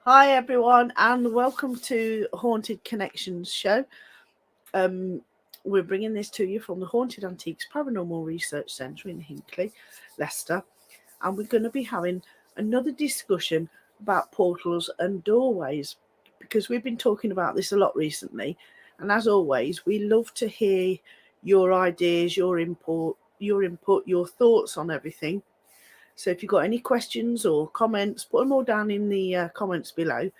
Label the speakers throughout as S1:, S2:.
S1: Hi everyone, and welcome to Haunted Connections show. We're bringing this to you from the Haunted Antiques Paranormal Research Centre in Hinckley, Leicester, and we're going to be having another discussion about portals and doorways because we've been talking about this a lot recently. And as always, we love to hear your ideas, your input, your thoughts on everything. So if you've got any questions or comments, put them all down in the comments below,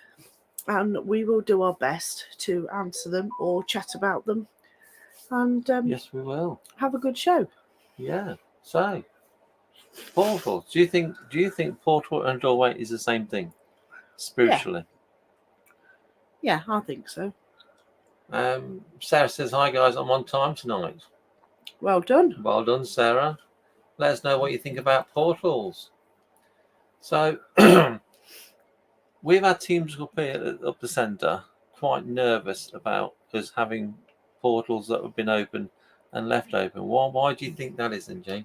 S1: and we will do our best to answer them or chat about them. And
S2: Yes, we will.
S1: have a good show.
S2: Yeah. So, portal. Do you think portal and doorway is the same thing spiritually?
S1: Yeah, I think so.
S2: Sarah says, "Hi guys, I'm on time tonight."
S1: Well done.
S2: Well done, Sarah. Let us know what you think about portals. So, we've had teams up here up the centre quite nervous about us having portals that have been open and left open. Why do you think that is, then, Jane?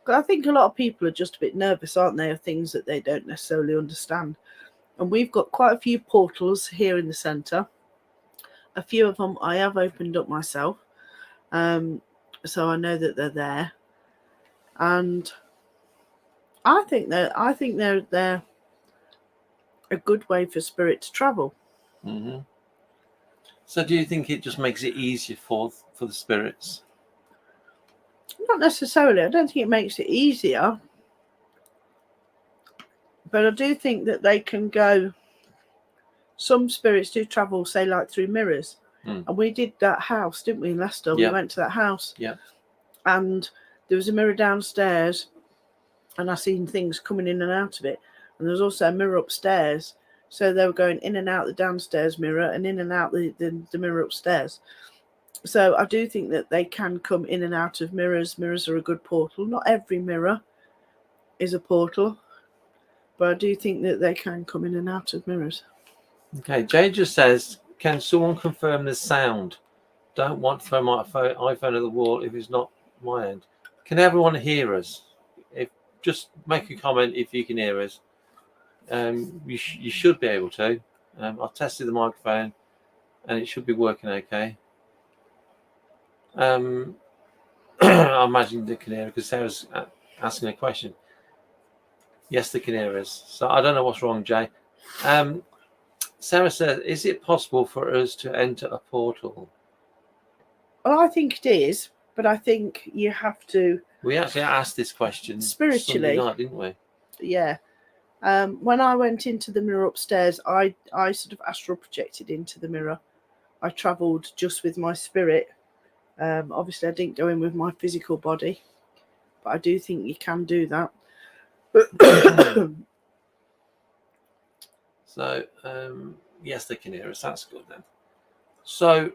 S1: I think a lot of people are just a bit nervous, aren't they, of things that they don't necessarily understand. And we've got quite a few portals here in the centre. A few of them I have opened up myself, so I know that they're there. And I think they're a good way for spirit to travel.
S2: Mm-hmm. So, do you think it just makes it easier for the spirits?
S1: Not necessarily. I don't think it makes it easier, but I do think that they can go. Some spirits do travel, say, like through mirrors. And we did that house, didn't we, in Leicester?
S2: Yeah.
S1: We went to that house.
S2: Yeah.
S1: And there was a mirror downstairs, and I seen things coming in and out of it. And there was also a mirror upstairs. So they were going in and out the downstairs mirror and in and out the mirror upstairs. So I do think that they can come in and out of mirrors. Mirrors are a good portal. Not every mirror is a portal, but I do think that they can come in and out of mirrors.
S2: Okay, Jay just says, can someone confirm the sound? Don't want to throw my iPhone at the wall if it's not my end. Can everyone hear us? If just make a comment if you can hear us. You should be able to. I've tested the microphone and it should be working okay. I imagine they can hear because Sarah's asking a question. Yes, they can hear us. So I don't know what's wrong, Jay. Sarah says, is it possible for us to enter a portal?
S1: Well, I think it is, but I think you have to.
S2: We actually asked this question
S1: spiritually,
S2: Sunday night, didn't we?
S1: Yeah. When I went into the mirror upstairs, I sort of astral projected into the mirror. I travelled just with my spirit. Obviously, I didn't go in with my physical body, but I do think you can do that.
S2: So, yes, they can hear us. That's good then. So,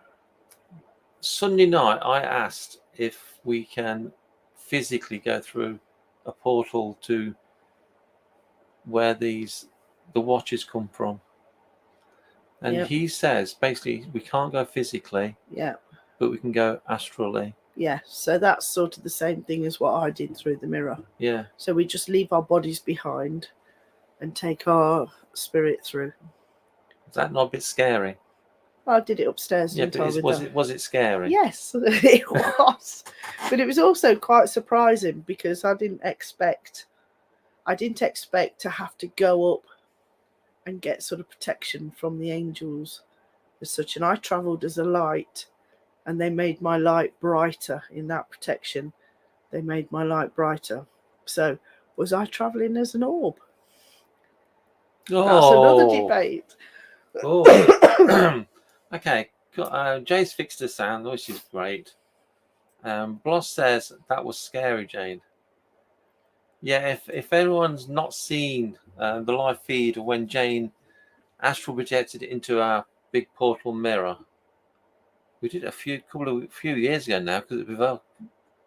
S2: Sunday night, I asked if we can physically go through a portal to where the watches come from. And
S1: Yep.
S2: he says, basically, we can't go physically,
S1: Yeah.
S2: but we can go astrally.
S1: Yeah, so that's sort of the same thing as what I did through the mirror.
S2: Yeah.
S1: So we just leave our bodies behind and take our spirit through.
S2: Is that not a bit scary?
S1: I did it upstairs.
S2: Yeah, but was it scary?
S1: Yes, it was. But it was also quite surprising because I didn't expect to have to go up and get sort of protection from the angels as such. And I travelled as a light, and they made my light brighter in that protection. They made my light brighter. So was I travelling as an orb? That's another debate.
S2: Oh. Okay. Jay's fixed the sound, which is great. Bloss says that was scary, Jane. Yeah, if anyone's not seen the live feed of when Jane astral projected into our big portal mirror, we did a few years ago now because it was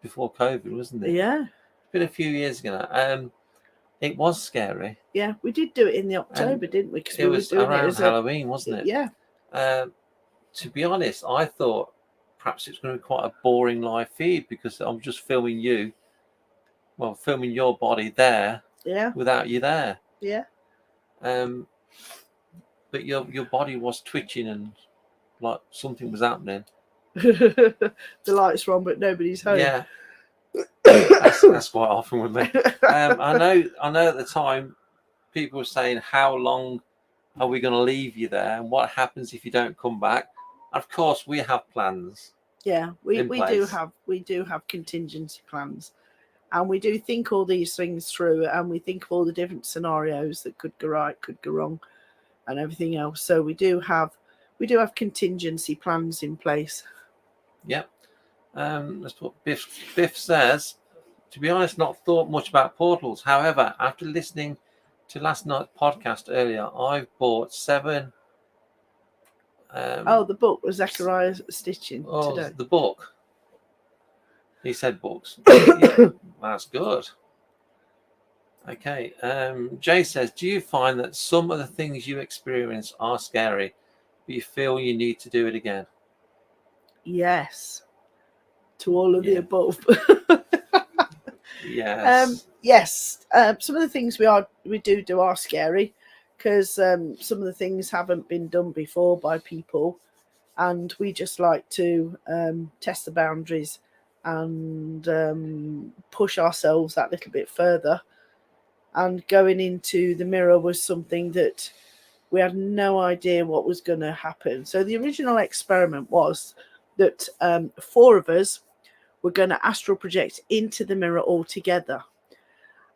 S2: before COVID, wasn't it?
S1: Yeah.
S2: It's been a few years ago now. It was scary.
S1: Yeah, we did do it in the October, didn't we?
S2: Because it was around Halloween, wasn't it?
S1: Yeah.
S2: To be honest, I thought perhaps it's going to be quite a boring live feed because I'm just filming you. Well, filming your body there.
S1: Yeah.
S2: Without you there.
S1: Yeah.
S2: but your body was twitching and like something was happening.
S1: The lights are on, but nobody's home.
S2: Yeah, that's quite often with me. I know at the time people were saying, how long are we going to leave you there, and what happens if you don't come back? Of course, we have plans.
S1: Yeah, we
S2: in
S1: do
S2: place.
S1: have contingency plans, and we do think all these things through, and we think of all the different scenarios that could go right, could go wrong, and everything else. So we do have contingency plans in place.
S2: Yep. Let's put Biff says, to be honest, not thought much about portals. However, after listening to last night's podcast earlier, I've bought 7.
S1: The book was Zechariah Stitching today.
S2: The book. He said books. Yeah, that's good. Okay. Jay says, do you find that some of the things you experience are scary, but you feel you need to do it again?
S1: Yes. To all of the above.
S2: Yes.
S1: Yes. Some of the things we do are scary, because some of the things haven't been done before by people, and we just like to test the boundaries and push ourselves that little bit further. And going into the mirror was something that we had no idea what was going to happen. So the original experiment was that 4 of us were going to astral project into the mirror all together.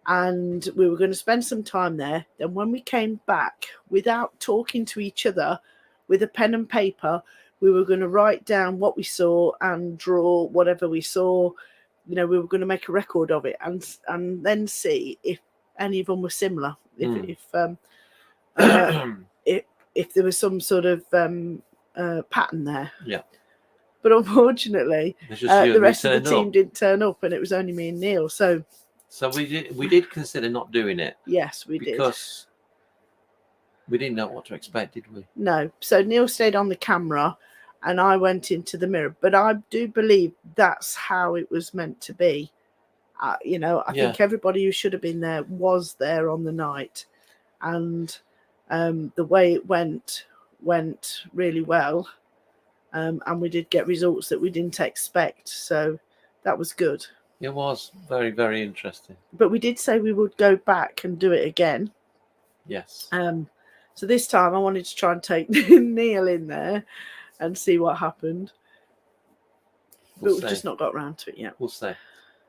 S1: And we were going to spend some time there. Then when we came back, without talking to each other, with a pen and paper, we were going to write down what we saw and draw whatever we saw. We were going to make a record of it and then see if any of them were similar. If there was some sort of pattern there.
S2: Yeah.
S1: But unfortunately, the rest of the team didn't turn up, and it was only me and Neil. So
S2: we did consider not doing it.
S1: Yes, we did.
S2: Because we didn't know what to expect, did we?
S1: No. So Neil stayed on the camera, and I went into the mirror. But I do believe that's how it was meant to be. I think everybody who should have been there was there on the night, and the way it went really well. And we did get results that we didn't expect, so that was good.
S2: It was very, very interesting.
S1: But we did say we would go back and do it again.
S2: Yes.
S1: So this time I wanted to try and take Neil in there and see what happened. But we've just not got around to it yet.
S2: We'll see.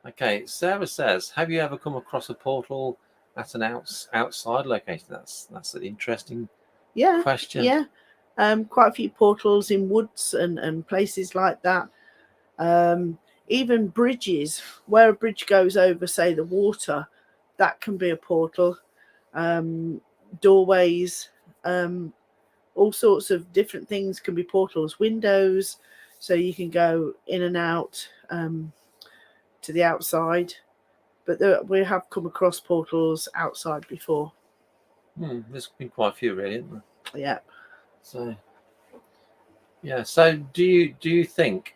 S2: Okay, Sarah says, have you ever come across a portal at an outside location? That's an interesting question.
S1: Yeah. Quite a few portals in woods and places like that. Even bridges, where a bridge goes over, say, the water, that can be a portal. Doorways, all sorts of different things can be portals. Windows, so you can go in and out to the outside. But we have come across portals outside before.
S2: There's been quite a few, really, isn't there?
S1: Yeah.
S2: So, yeah. So, do you think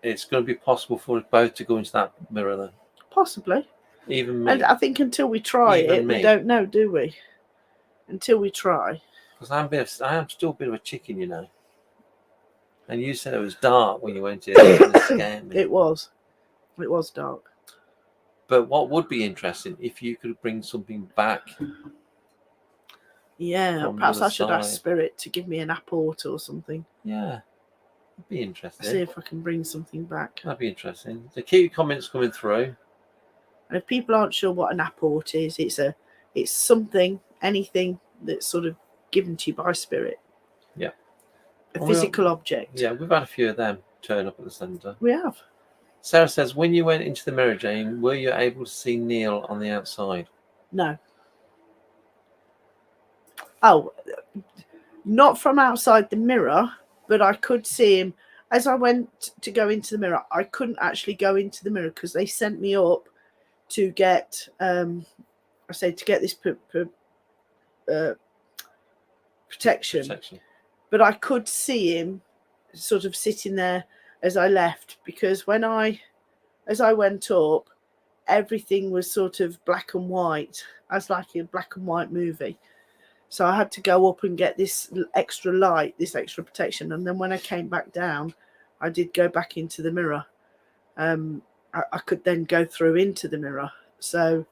S2: it's going to be possible for us both to go into that mirror then?
S1: Possibly.
S2: Even me.
S1: And I think until we try we don't know, do we? Until we try.
S2: Because I am still a bit of a chicken, And you said it was dark when you went in. It scared me.
S1: It was dark.
S2: But what would be interesting if you could bring something back?
S1: Yeah, perhaps I should ask Spirit to give me an app or something.
S2: Yeah, it'd be interesting.
S1: See if I can bring something back.
S2: That'd be interesting. So keep your comments coming through.
S1: And if people aren't sure what an apport is, it's something, anything that's sort of given to you by Spirit.
S2: Yeah.
S1: A physical object.
S2: Yeah, we've had a few of them turn up at the centre.
S1: We have.
S2: Sarah says, when you went into the mirror, Jane, were you able to see Neil on the outside?
S1: No. Oh, not from outside the mirror, but I could see him. As I went to go into the mirror, I couldn't actually go into the mirror because they sent me up to get, to get this protection. But I could see him sort of sitting there as I left, because as I went up, everything was sort of black and white, as like a black and white movie. So I had to go up and get this extra light, this extra protection. And then when I came back down, I did go back into the mirror. I could then go through into the mirror. So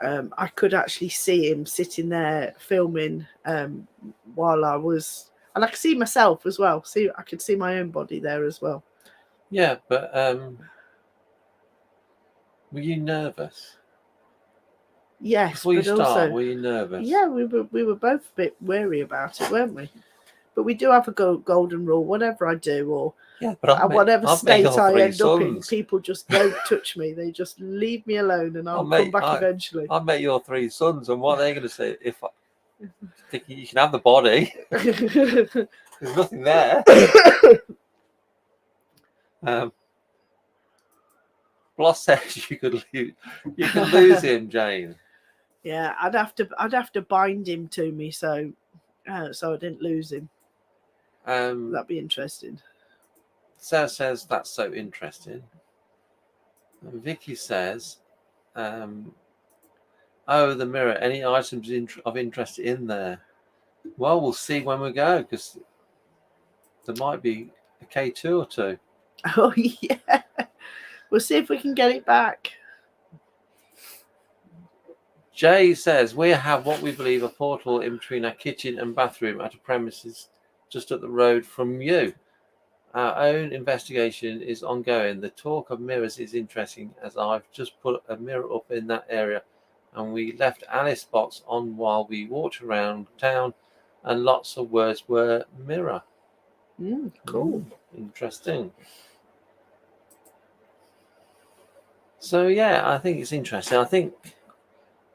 S1: I could actually see him sitting there filming while I was, and I could see myself as well. See, I could see my own body there as well.
S2: Yeah, but were you nervous?
S1: Yes,
S2: Before you
S1: but
S2: start,
S1: also,
S2: were you nervous?
S1: yeah, we were both a bit wary about it, weren't we? But we do have a golden rule. Whatever I do, or
S2: Yeah, but
S1: whatever
S2: I've met
S1: state
S2: your
S1: I
S2: three
S1: end up in,
S2: sons.
S1: people just don't touch me. They just leave me alone, and I'll come
S2: mate,
S1: back eventually.
S2: I met your three sons, and what are they going to say? If I think you can have the body, there's nothing there. Bloss says you could lose him, Jane.
S1: Yeah, I'd have to bind him to me so I didn't lose him. That'd be interesting.
S2: Sarah says that's so interesting. And Vicky says, "Oh, the mirror. Any items of interest in there?" Well, we'll see when we go, because there might be a K2 or two.
S1: Oh yeah, we'll see if we can get it back.
S2: Jay says, we have what we believe a portal in between our kitchen and bathroom at a premises just up the road from you. Our own investigation is ongoing. The talk of mirrors is interesting, as I've just put a mirror up in that area, and we left Alice box on while we walked around town, and lots of words were mirror.
S1: Cool.
S2: Interesting. So yeah, I think it's interesting. I think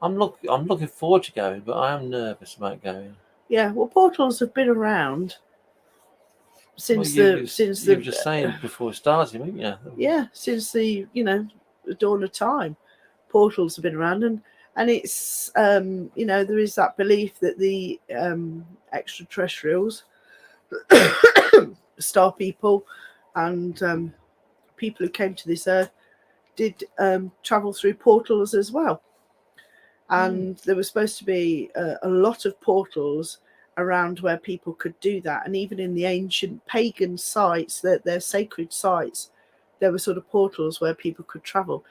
S2: I'm looking forward to going, but I am nervous about going.
S1: Yeah, well, portals have been around since
S2: you were just saying before starting, weren't you?
S1: Yeah, since the dawn of time, portals have been around, and it's there is that belief that the extraterrestrials, star people, and people who came to this earth did travel through portals as well. And there was supposed to be a lot of portals around where people could do that. And even in the ancient pagan sites, their sacred sites, there were sort of portals where people could travel.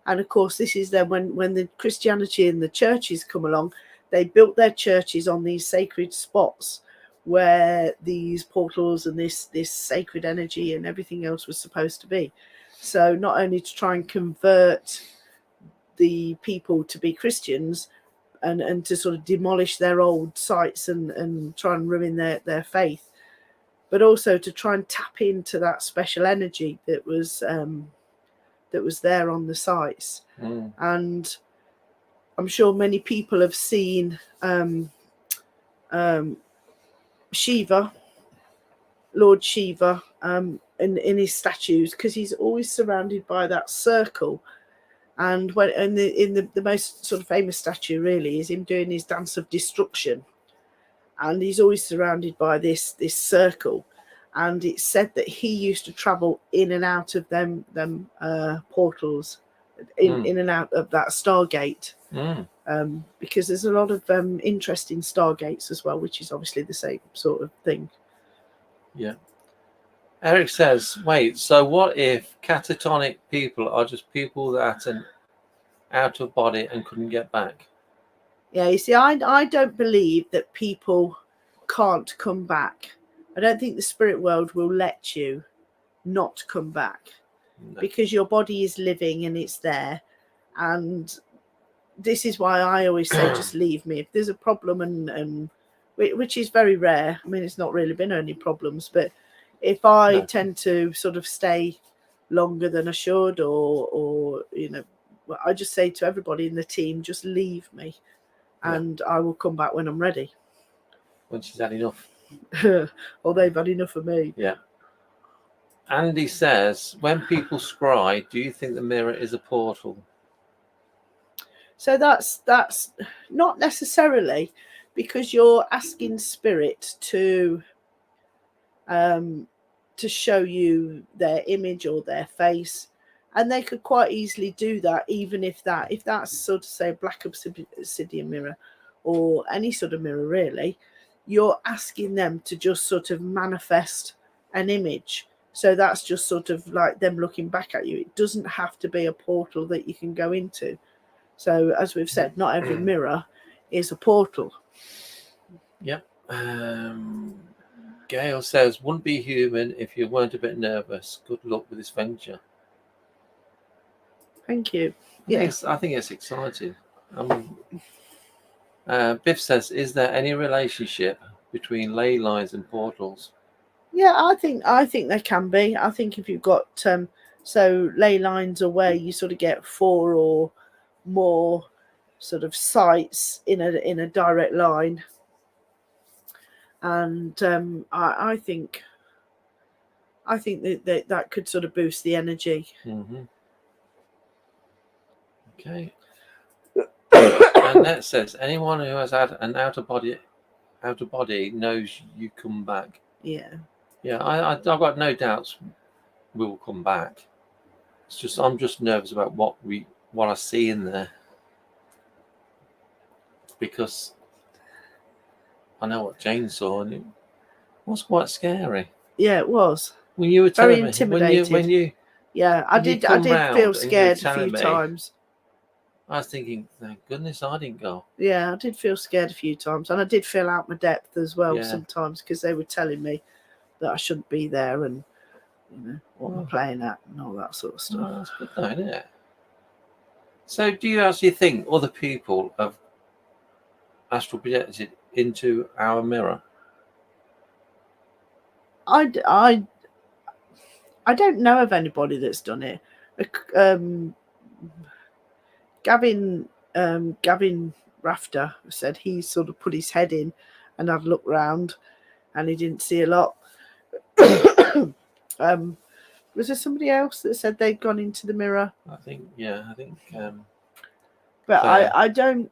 S1: And of course, this is then when the Christianity and the churches come along, they built their churches on these sacred spots where these portals and this sacred energy and everything else was supposed to be. So not only to try and convert the people to be Christians and to sort of demolish their old sites and try and ruin their faith, but also to try and tap into that special energy that was there on the sites. And I'm sure many people have seen Shiva, Lord Shiva, in his statues, because he's always surrounded by that circle. And when in the most sort of famous statue really is him doing his dance of destruction, and he's always surrounded by this circle. And it's said that he used to travel in and out of them portals, in and out of that Stargate, because there's a lot of interesting Stargates as well, which is obviously the same sort of thing.
S2: Yeah. Eric says, wait, so what if catatonic people are just people that are out of body and couldn't get back?
S1: Yeah, you see, I don't believe that people can't come back. I don't think the spirit world will let you not come back, because your body is living and it's there. And this is why I always say, just leave me. If there's a problem, and which is very rare. I mean, it's not really been any problems, but if I tend to sort of stay longer than I should, or I just say to everybody in the team, just leave me, and I will come back when I'm ready.
S2: When she's had enough.
S1: Or they've had enough of me.
S2: Yeah. Andy says, when people scry, do you think the mirror is a portal?
S1: So that's not necessarily, because you're asking spirit to show you their image or their face, and they could quite easily do that, even if that's sort of say a black obsidian mirror, or any sort of mirror really, you're asking them to just sort of manifest an image. So that's just sort of like them looking back at you. It doesn't have to be a portal that you can go into. So as we've said, not every mirror is a portal.
S2: Yep. Gail says, wouldn't be human if you weren't a bit nervous. Good luck with this venture.
S1: Thank you.
S2: Yes, I think it's exciting. Biff says, is there any relationship between ley lines and portals?
S1: Yeah, I think there can be. I think if you've got so ley lines are where you sort of get 4 or more sort of sites in a direct line, and I think that could sort of boost the energy.
S2: Mm-hmm. Okay. And that says, anyone who has had an outer body knows you come back.
S1: Yeah.
S2: Yeah, I've got no doubts we will come back. It's just I'm just nervous about what I see in there, because I know what Jane saw and it was quite scary.
S1: Yeah, it was.
S2: When you were
S1: Very
S2: telling
S1: intimidated.
S2: me, when you
S1: yeah, I did feel scared a few times.
S2: I was thinking, thank goodness I didn't go.
S1: Yeah, I did feel scared a few times, and I did feel out my depth as well sometimes, because they were telling me that I shouldn't be there, and what I'm playing at and all that sort of stuff.
S2: Oh, that's good though, isn't it? So do you actually think other people have astral projected into our mirror?
S1: I don't know of anybody that's done it. Gavin Rafter said he sort of put his head in and had looked round and he didn't see a lot. Was there somebody else that said they'd gone into the mirror?
S2: I think
S1: but I don't.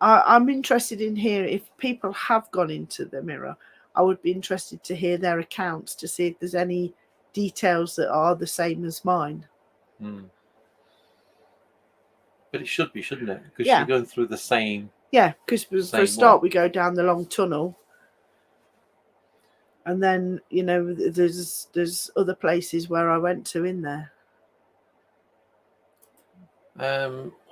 S1: I'm interested in hearing if people have gone into the mirror. I would be interested to hear their accounts to see if there's any details that are the same as mine.
S2: But it should be, shouldn't it? Because you're going through the same.
S1: Yeah, because for a start, we go down the long tunnel. And then, there's other places where I went to in there.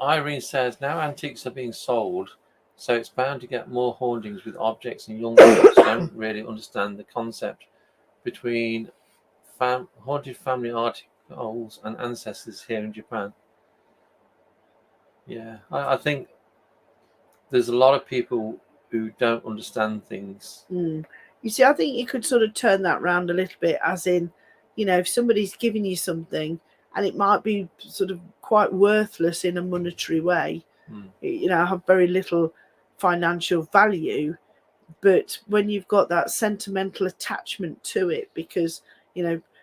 S2: Irene says, now antiques are being sold, so it's bound to get more hauntings with objects, and young adults don't really understand the concept between haunted family articles and ancestors here in Japan. Yeah, I think there's a lot of people who don't understand things.
S1: You see, I think you could sort of turn that round a little bit, as in, if somebody's giving you something and it might be sort of quite worthless in a monetary way, have very little financial value, but when you've got that sentimental attachment to it because,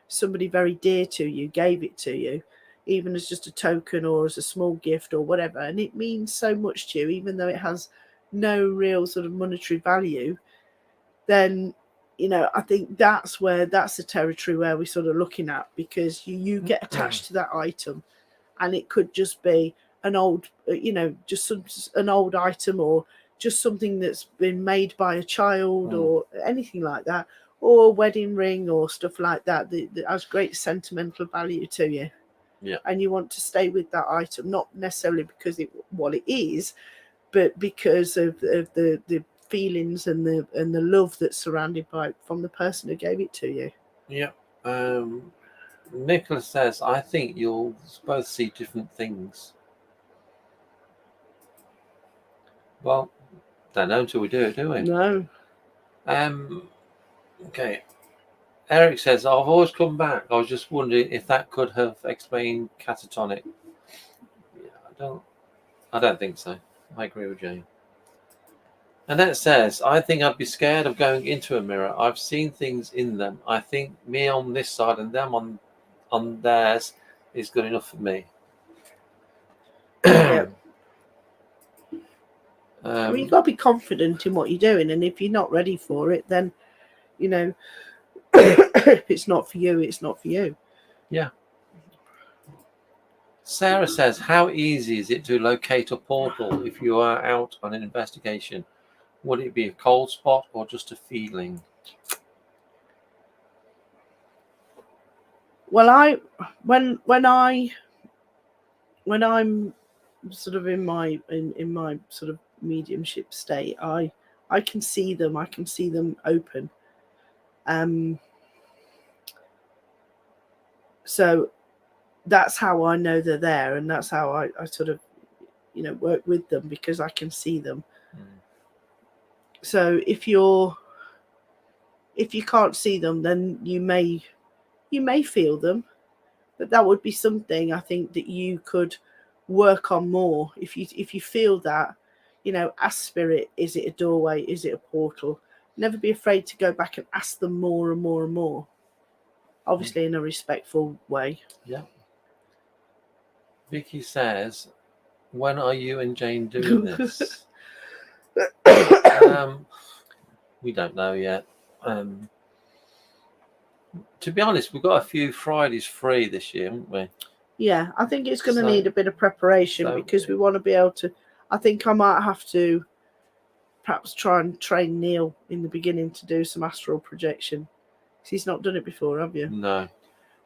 S1: somebody very dear to you gave it to you, even as just a token or as a small gift or whatever, and it means so much to you, even though it has no real sort of monetary value, then I think that's the territory where we're sort of looking at, because you get attached to that item, and it could just be an old just an old item, or just something that's been made by a child or anything like that, or a wedding ring or stuff like that has great sentimental value to you.
S2: Yeah.
S1: And you want to stay with that item, not necessarily because what it is, but because of the feelings and the love that's surrounded by it from the person who gave it to you.
S2: Yeah. Nicholas says, I think you'll both see different things. Well, don't know until we do it, do we?
S1: No.
S2: Okay. Eric says, I've always come back. I was just wondering if that could have explained catatonic. Yeah, I don't think so. I agree with Jane. And that says, I think I'd be scared of going into a mirror. I've seen things in them. I think me on this side and them on theirs is good enough for me.
S1: Yep. You've got to be confident in what you're doing, and if you're not ready for it, then if it's not for you, it's not for you.
S2: Yeah. Sarah says, how easy is it to locate a portal if you are out on an investigation? Would it be a cold spot or just a feeling?
S1: Well, when I'm sort of in my sort of mediumship state, I can see them. I can see them open. So that's how I know they're there, and that's how I sort of, work with them, because I can see them. So if you can't see them, then you may feel them, but that would be something I think that you could work on more. If you feel that, ask spirit, is it a doorway, is it a portal? Never be afraid to go back and ask them more and more and more, obviously in a respectful way.
S2: Yeah. Vicky says, when are you and Jane doing this? We don't know yet. To be honest, we've got a few Fridays free this year, haven't we?
S1: Yeah, I think it's going to need a bit of preparation, because we want to be able to. I think I might have to perhaps try and train Neil in the beginning to do some astral projection. He's not done it before, have you?
S2: No.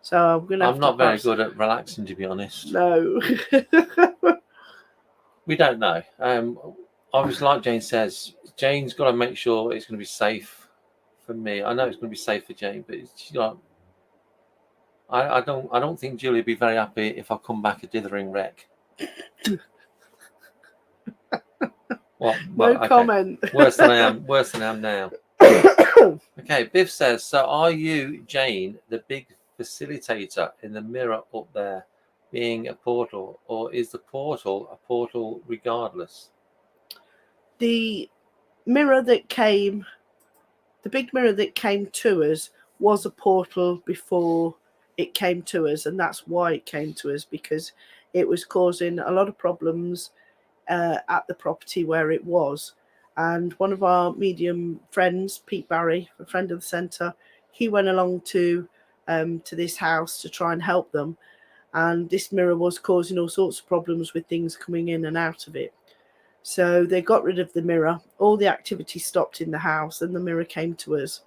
S1: So I'm going to have
S2: I'm not very good at relaxing, to be honest.
S1: No.
S2: We don't know. Obviously, like Jane says, Jane's got to make sure it's going to be safe for me. I know it's going to be safe for Jane, but she's got. I don't think Julie would be very happy if I come back a dithering wreck.
S1: No comment.
S2: Worse than I am now. Okay, Biff says, so are you, Jane, the big facilitator in the mirror up there, being a portal, or is the portal a portal regardless?
S1: The mirror that came, the big mirror that came to us, was a portal before it came to us, and that's why it came to us, because it was causing a lot of problems at the property where it was. And one of our medium friends, Pete Barry, a friend of the centre, he went along to this house to try and help them, and this mirror was causing all sorts of problems with things coming in and out of it. So they got rid of the mirror, all the activity stopped in the house, and the mirror came to us.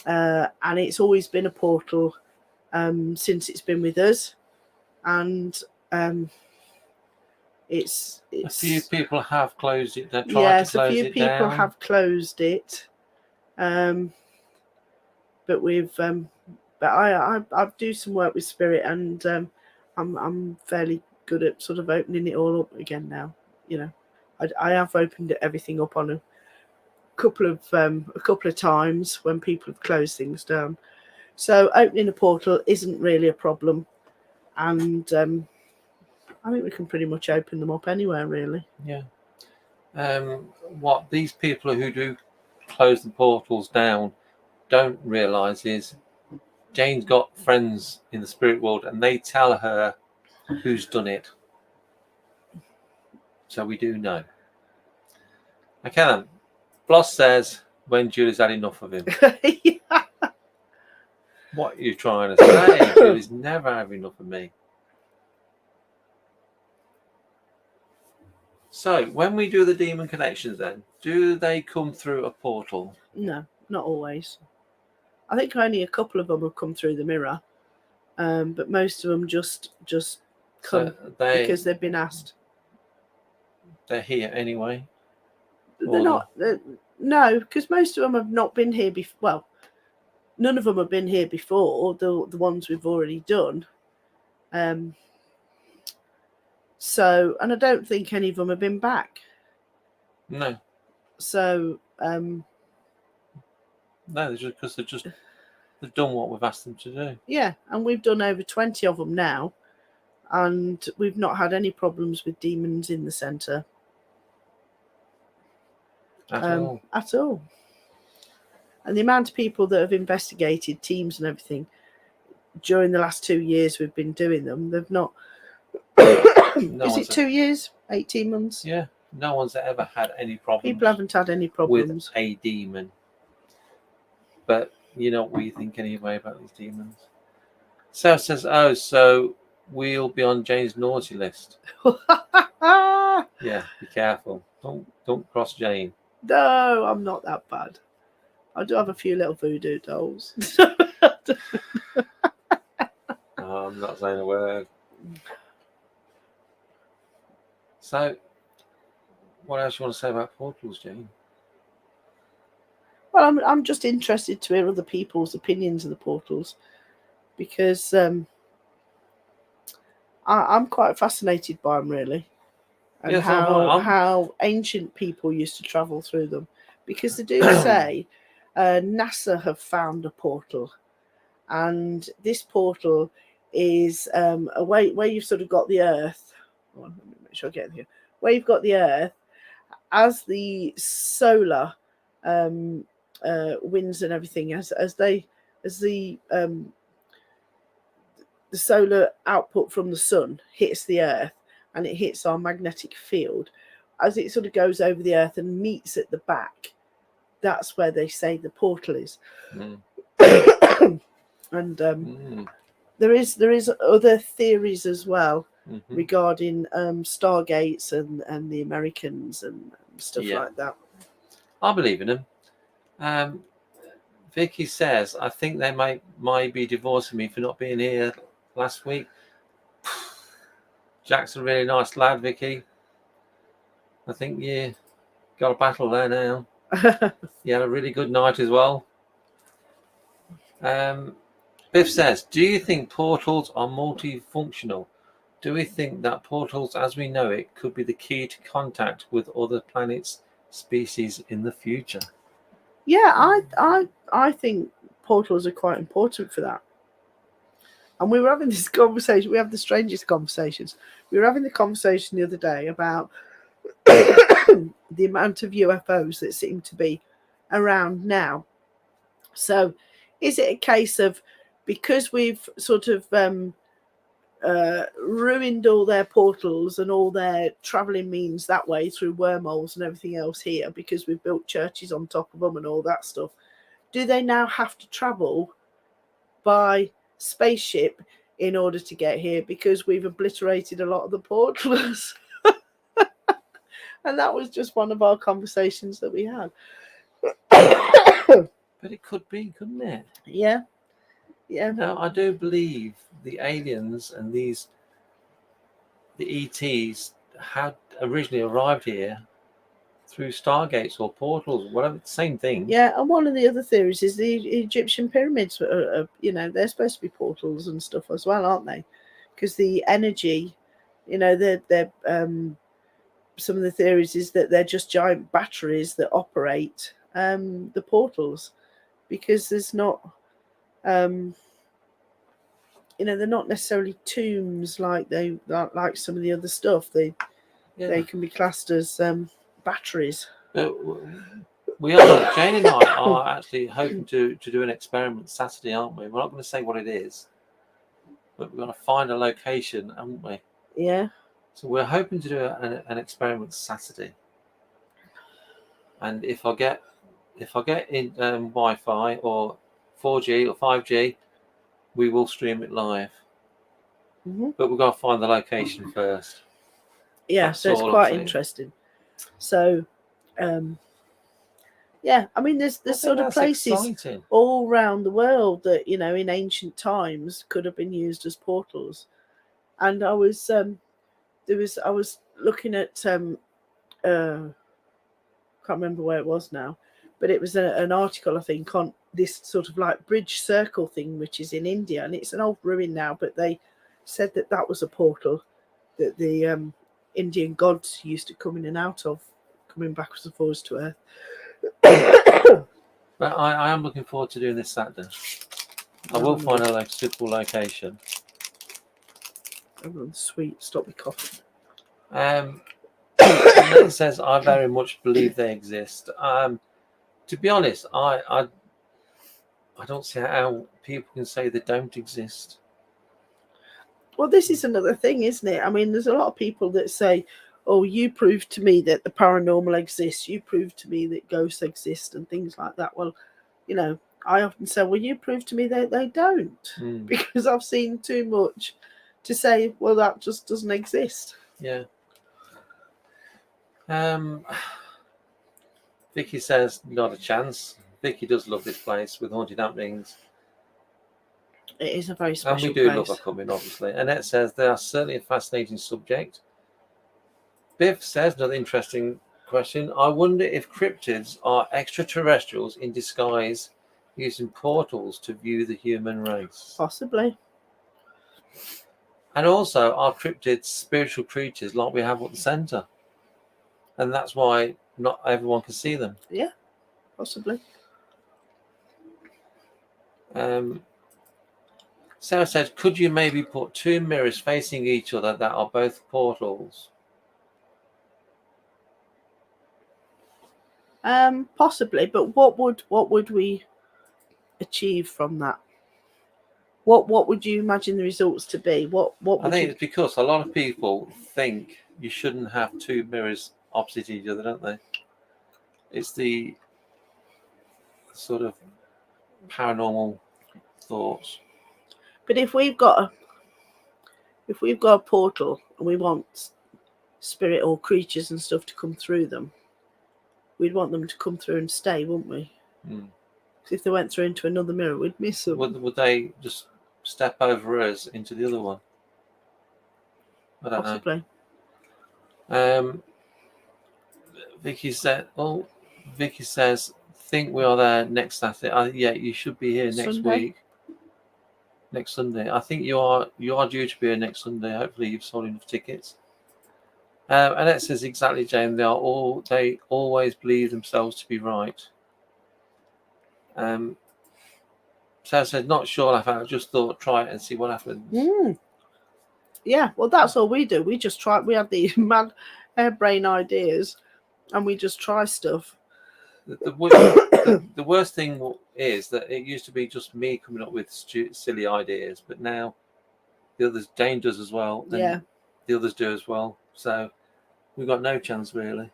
S1: And it's always been a portal since it's been with us. And it's
S2: a few people have closed it. They're trying to close it
S1: down. Yes, a few people have closed it. But we've but I do some work with spirit, and I'm fairly good at sort of opening it all up again now. I have opened everything up on a couple of times when people have closed things down. So opening a portal isn't really a problem, and I think we can pretty much open them up anywhere, really.
S2: Yeah. What these people who do close the portals down don't realise is Jane's got friends in the spirit world, and they tell her who's done it. So we do know. Okay then. Bloss says, when Julie's had enough of him.
S1: Yeah.
S2: What are you trying to say? Julie's never had enough of me. So, when we do the demon connections then, do they come through a portal?
S1: No, not always. I think only a couple of them have come through the mirror, but most of them just come because they've been asked.
S2: They're here anyway?
S1: They're not. No, because most of them have not been here before. Well, none of them have been here before, the ones we've already done. So, and I don't think any of them have been back.
S2: No.
S1: So,
S2: no, they're just because they've done what we've asked them to do.
S1: Yeah, and we've done over 20 of them now, and we've not had any problems with demons in the centre. At all. And the amount of people that have investigated, teams and everything, during the last 2 years we've been doing them, they've not... Is it 2 years? 18 months?
S2: Yeah. No one's ever had any problems.
S1: People haven't had any problems.
S2: With a demon. But you know what we think anyway about these demons. Sarah says, oh, so we'll be on Jane's naughty list. Yeah, be careful. Don't cross Jane.
S1: No, I'm not that bad. I do have a few little voodoo dolls.
S2: Oh, I'm not saying a word. So, what else you want to say about portals, Jane?
S1: Well, I'm just interested to hear other people's opinions of the portals, because I'm quite fascinated by them, really, and
S2: Yeah, so am I.
S1: how ancient people used to travel through them, because they do say NASA have found a portal, and this portal is a way where you've sort of got the Earth. Let me make sure I get it here. Where you've got the Earth as the solar winds and everything, as the solar output from the sun hits the Earth and it hits our magnetic field, as it sort of goes over the Earth and meets at the back, that's where they say the portal is. And there is other theories as well regarding stargates and the Americans and stuff like that.
S2: I believe in them. Vicky says, I think they might be divorcing me for not being here last week. Jack's a really nice lad, Vicky. I think you got a battle there now. You had a really good night as well. Biff says, do you think portals are multifunctional? Do we think that portals as we know it could be the key to contact with other planets, species in the future?
S1: Yeah, I think portals are quite important for that. And we were having this conversation. We have the strangest conversations. We were having the conversation the other day about the amount of UFOs that seem to be around now. So is it a case of, because we've sort of ruined all their portals and all their travelling means that way through wormholes and everything else here, because we've built churches on top of them and all that stuff, do they now have to travel by spaceship in order to get here because we've obliterated a lot of the portals? And that was just one of our conversations that we had.
S2: But it could be, couldn't it?
S1: Yeah.
S2: Now, I do believe the aliens and the ETs had originally arrived here through stargates or portals, whatever, same thing.
S1: Yeah, and one of the other theories is the Egyptian pyramids are, they're supposed to be portals and stuff as well, aren't they? Because the energy, they're some of the theories is that they're just giant batteries that operate the portals, because there's not, they're not necessarily tombs like some of the other stuff. They can be classed as batteries.
S2: We are, Jane and I are actually hoping to do an experiment Saturday, aren't we? We're not going to say what it is, but we're going to find a location, haven't we?
S1: Yeah.
S2: So we're hoping to do an experiment Saturday, and if I get in Wi-Fi or 4G or 5G, we will stream it live. But we've got to find the location first.
S1: Yeah, so it's quite interesting. So, yeah, I mean, there's sort of places all around the world that in ancient times could have been used as portals, and I was looking at can't remember where it was now, but it was an article, I think, on this sort of like bridge circle thing, which is in India, and it's an old ruin now, but they said that was a portal that the Indian gods used to come in and out of, coming backwards and forwards to Earth.
S2: But I am looking forward to doing this Saturday. I will find a suitable location.
S1: Everyone's sweet. Stop me coughing.
S2: It says, I very much believe they exist. To be honest, I don't see how people can say they don't exist.
S1: Well, this is another thing, isn't it? I mean, there's a lot of people that say, oh, you proved to me that the paranormal exists. You proved to me that ghosts exist and things like that. Well, I often say, well, you proved to me that they don't, because I've seen too much to say, well, that just doesn't exist.
S2: Yeah. Vicky says, not a chance. Vicky does love this place with haunted happenings.
S1: It is a very special
S2: And we do
S1: place.
S2: love her coming, obviously. Annette says, they are certainly a fascinating subject. Biff says, another interesting question. I wonder if cryptids are extraterrestrials in disguise using portals to view the human race.
S1: Possibly.
S2: And also, are cryptids spiritual creatures like we have at the centre? And that's why not everyone can see them.
S1: Yeah, possibly.
S2: Sarah said, could you maybe put two mirrors facing each other that are both portals?
S1: Possibly, but what would we achieve from that? What would you imagine the results to be? What
S2: I
S1: would
S2: think
S1: you...
S2: it's because a lot of people think you shouldn't have two mirrors opposite each other, don't they? It's the sort of paranormal thoughts.
S1: But if we've got a portal and we want spirit or creatures and stuff to come through them, we'd want them to come through and stay, wouldn't we?
S2: Mm.
S1: If they went through into another mirror, we'd miss them.
S2: Would they just step over us into the other one? I don't
S1: Possibly.
S2: know. Vicky says, think we are there next Saturday. Yeah, you should be here next
S1: Sunday?
S2: week. Next Sunday. I think you are due to be here next Sunday. Hopefully you've sold enough tickets. Annette says, exactly, Jane. They always believe themselves to be right. Sarah said, not sure. I just thought, try it and see what happens.
S1: Yeah, well, that's all we do. We just try. We have these mad brain ideas, and we just try stuff.
S2: The worst thing is that it used to be just me coming up with silly ideas, but now the others, Jane does as well, and
S1: Yeah.
S2: the others do as well. So we've got no chance, really.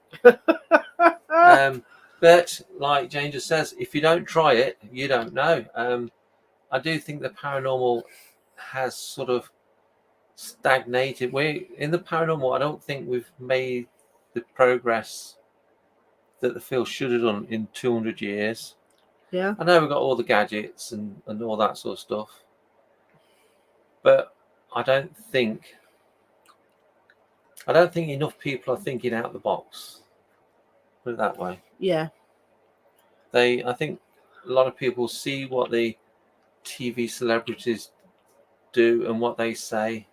S2: But like Jane just says, if you don't try it, you don't know. I do think the paranormal has sort of stagnated. In the paranormal, I don't think we've made the progress that the field should have done in 200 years.
S1: Yeah.
S2: I know we've got all the gadgets and all that sort of stuff, but I don't think enough people are thinking out the box. Put it that way.
S1: Yeah.
S2: I think a lot of people see what the TV celebrities do and what they say,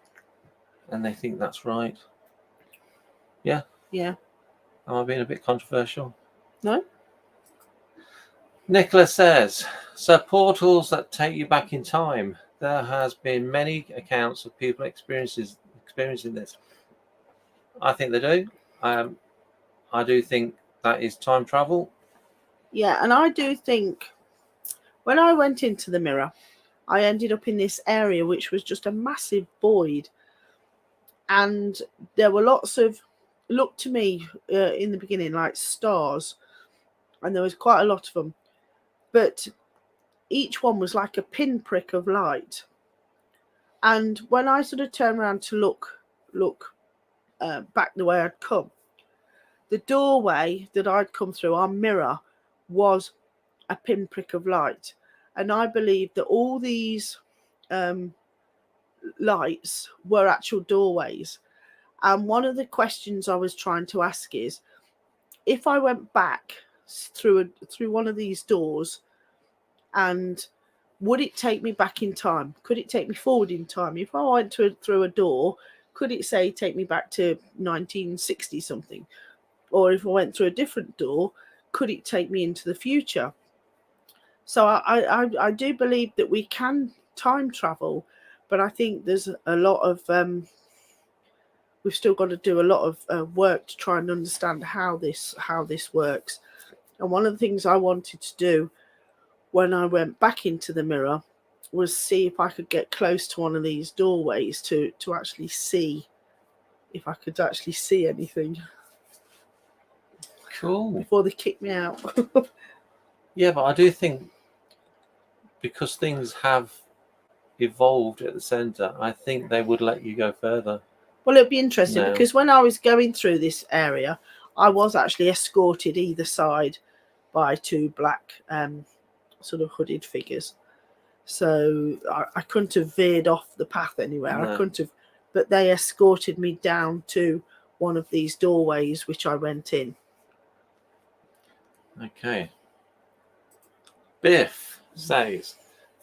S2: and they think that's right. Yeah.
S1: Yeah.
S2: Am I being a bit controversial?
S1: No.
S2: Nicola says, so portals that take you back in time. There has been many accounts of people experiencing this. I think they do. I do think that is time travel.
S1: Yeah, and I do think when I went into the mirror, I ended up in this area which was just a massive void, and there were lots of, looked to me in the beginning like stars, and there was quite a lot of them, but each one was like a pinprick of light. And when I sort of turned around to look back the way I'd come, the doorway that I'd come through, our mirror, was a pinprick of light. And I believe that all these lights were actual doorways. And one of the questions I was trying to ask is, if I went back through one of these doors, and would it take me back in time? Could it take me forward in time? If I went through a door, could it say take me back to 1960 something? Or if I went through a different door, could it take me into the future? So I do believe that we can time travel, but I think there's a lot of we've still got to do a lot of work to try and understand how this works. And one of the things I wanted to do when I went back into the mirror was see if I could get close to one of these doorways to actually see if I could actually see anything.
S2: Cool.
S1: Before they kick me out.
S2: Yeah, but I do think because things have evolved at the centre, I think they would let you go further.
S1: Well, it'd be interesting
S2: No.
S1: because when I was going through this area, I was actually escorted either side by two black sort of hooded figures. So I couldn't have veered off the path anywhere.
S2: No.
S1: I couldn't have, but they escorted me down to one of these doorways, which I went in.
S2: Okay. Biff says,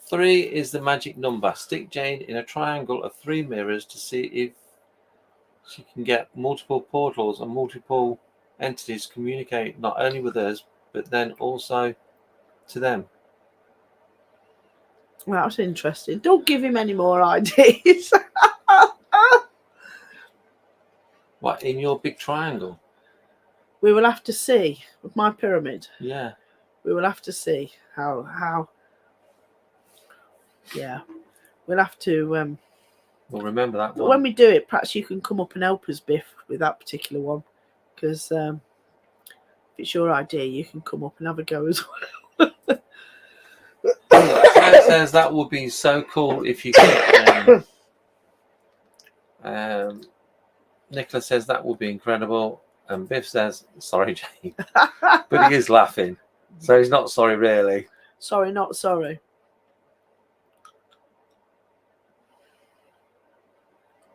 S2: 3 is the magic number. Stick Jane in a triangle of 3 mirrors to see if she can get multiple portals and multiple entities communicate not only with us, but then also to them.
S1: Well, that's interesting. Don't give him any more ideas.
S2: What, in your big triangle?
S1: We will have to see with my pyramid.
S2: Yeah.
S1: We will have to see how. Yeah, we'll have to.
S2: We'll remember that
S1: But
S2: one.
S1: when we do it, perhaps you can come up and help us, Biff, with that particular one, because if it's your idea, you can come up and have a go as well.
S2: Sarah says that would be so cool if you could. Nicholas says that would be incredible. And Biff says, sorry, Jane. But he is laughing. So he's not sorry, really.
S1: Sorry, not sorry.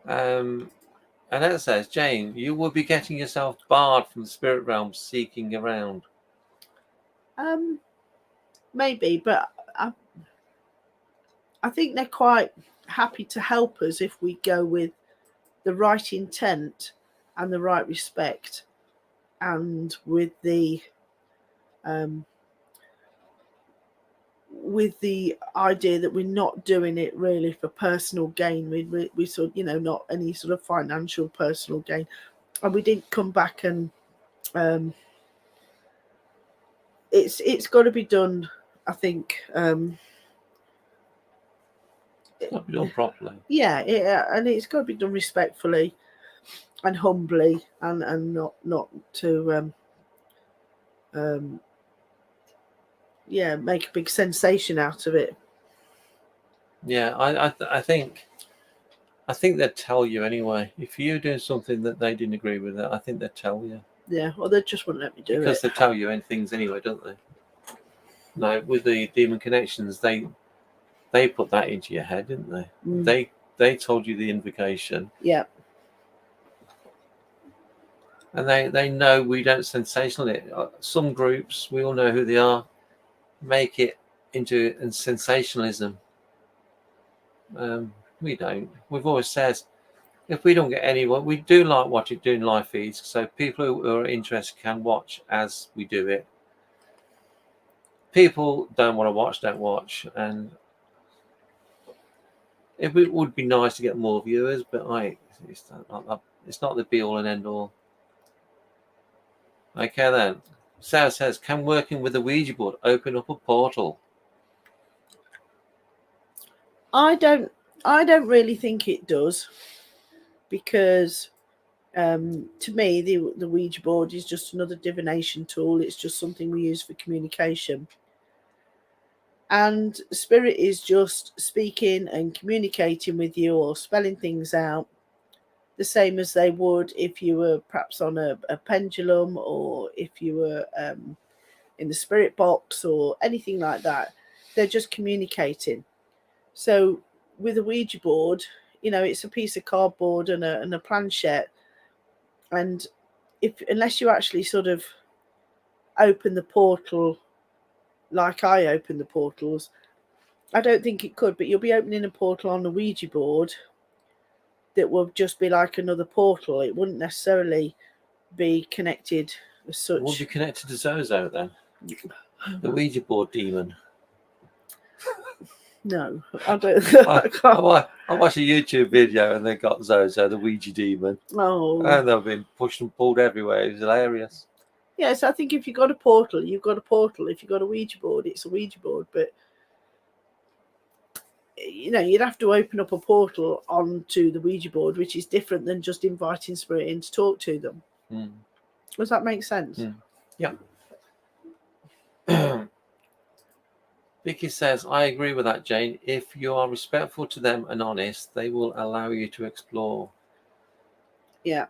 S2: Annette says, Jane, you will be getting yourself barred from the spirit realm seeking around.
S1: Maybe, but I think they're quite happy to help us if we go with the right intent and the right respect, and with the idea that we're not doing it really for personal gain. We sort, not any sort of financial personal gain, and we didn't come back and it's got to be done. I think.
S2: It's got to be done properly.
S1: Yeah, and it's got to be done respectfully and humbly, and not to make a big sensation out of it.
S2: Yeah, I think they'd tell you anyway. If you're doing something that they didn't agree with, I think they'd tell you.
S1: Yeah, well, they just wouldn't let me do it.
S2: Because they tell you things anyway, don't they? No, with the demon connections, they put that into your head, didn't they? They told you the invocation.
S1: Yeah.
S2: And they know we don't sensational it. Some groups, we all know who they are, make it into sensationalism. We don't. We've always said, if we don't get anyone, we do like doing live feeds, so people who are interested can watch as we do it. People don't want to watch, don't watch, and it would be nice to get more viewers, but it's not the be all and end all. Okay then. Sarah says, can working with the Ouija board open up a portal?
S1: I don't really think it does, because to me the Ouija board is just another divination tool. It's just something we use for communication. And spirit is just speaking and communicating with you or spelling things out, the same as they would if you were perhaps on a pendulum, or if you were in the spirit box or anything like that. They're just communicating. So with a Ouija board, it's a piece of cardboard and a planchette. And unless you actually sort of open the portal like I open the portals, I don't think it could, but you'll be opening a portal on the Ouija board that will just be like another portal. It wouldn't necessarily be connected as such.
S2: It would be connected to Zozo then? The Ouija board demon.
S1: No, I don't.
S2: I watched a YouTube video and they got Zozo, the Ouija demon.
S1: Oh.
S2: And they've been pushed and pulled everywhere. It was hilarious.
S1: Yes, I think if you've got a portal, you've got a portal. If you've got a Ouija board, it's a Ouija board. But, you'd have to open up a portal onto the Ouija board, which is different than just inviting spirit in to talk to them. Does that make sense?
S2: Yeah. Vicky says, I agree with that, Jane. If you are respectful to them and honest, they will allow you to explore.
S1: Yeah.